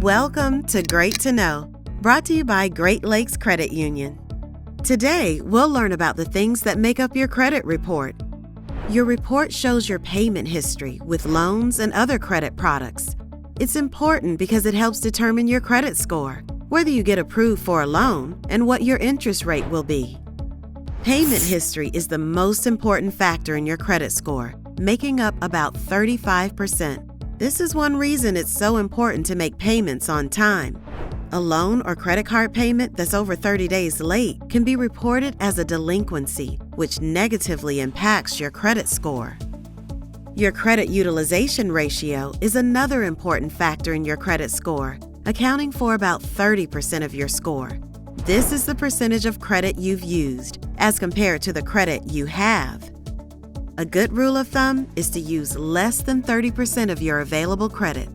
Welcome to Great to Know, brought to you by Great Lakes Credit Union. Today, we'll learn about the things that make up your credit report. Your report shows your payment history with loans and other credit products. It's important because it helps determine your credit score, whether you get approved for a loan, and what your interest rate will be. Payment history is the most important factor in your credit score, making up about 35%. This is one reason it's so important to make payments on time. A loan or credit card payment that's over 30 days late can be reported as a delinquency, which negatively impacts your credit score. Your credit utilization ratio is another important factor in your credit score, accounting for about 30% of your score. This is the percentage of credit you've used as compared to the credit you have. A good rule of thumb is to use less than 30% of your available credit.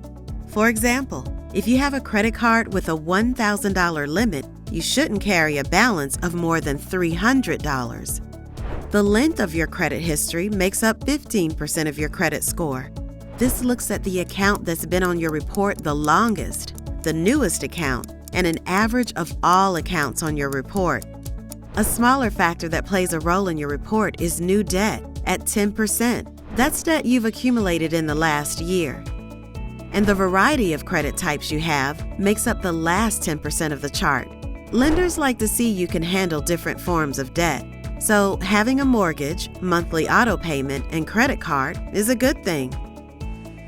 For example, if you have a credit card with a $1,000 limit, you shouldn't carry a balance of more than $300. The length of your credit history makes up 15% of your credit score. This looks at the account that's been on your report the longest, the newest account, and an average of all accounts on your report. A smaller factor that plays a role in your report is new debt at 10%. That's debt you've accumulated in the last year. And the variety of credit types you have makes up the last 10% of the chart. Lenders like to see you can handle different forms of debt. So having a mortgage, monthly auto payment, and credit card is a good thing.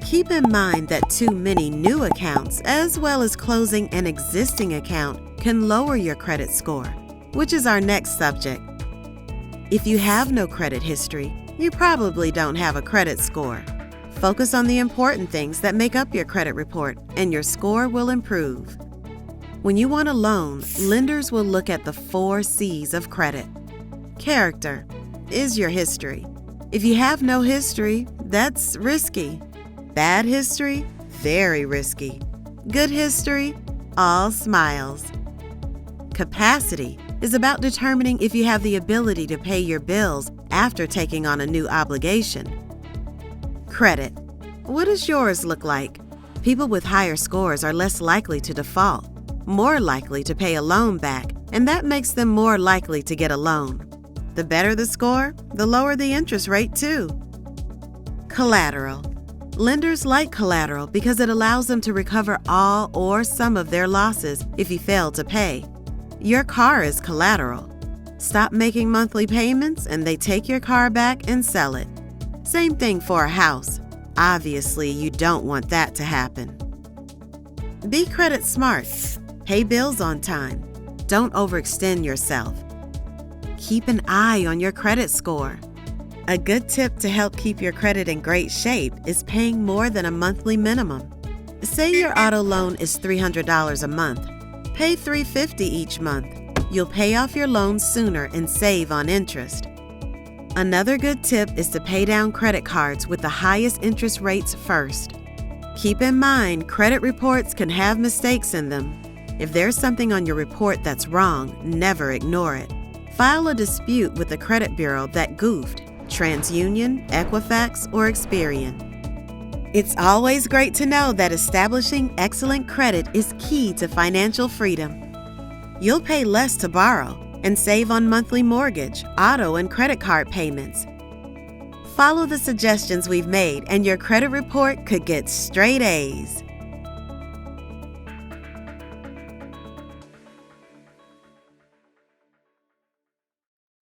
Keep in mind that too many new accounts, as well as closing an existing account, can lower your credit score, which is our next subject. If you have no credit history, you probably don't have a credit score. Focus on the important things that make up your credit report, and your score will improve. When you want a loan, lenders will look at the 4 C's of credit. Character is your history. If you have no history, that's risky. Bad history, very risky. Good history, all smiles. Capacity is about determining if you have the ability to pay your bills after taking on a new obligation. Credit. What does yours look like? People with higher scores are less likely to default, more likely to pay a loan back, and that makes them more likely to get a loan. The better the score, the lower the interest rate too. Collateral. Lenders like collateral because it allows them to recover all or some of their losses if you fail to pay. Your car is collateral. Stop making monthly payments and they take your car back and sell it. Same thing for a house. Obviously, you don't want that to happen. Be credit smart. Pay bills on time. Don't overextend yourself. Keep an eye on your credit score. A good tip to help keep your credit in great shape is paying more than a monthly minimum. Say your auto loan is $300 a month. Pay $350 each month. You'll pay off your loans sooner and save on interest. Another good tip is to pay down credit cards with the highest interest rates first. Keep in mind, credit reports can have mistakes in them. If there's something on your report that's wrong, never ignore it. File a dispute with the credit bureau that goofed, TransUnion, Equifax, or Experian. It's always great to know that establishing excellent credit is key to financial freedom. You'll pay less to borrow and save on monthly mortgage, auto, and credit card payments. Follow the suggestions we've made and your credit report could get straight A's.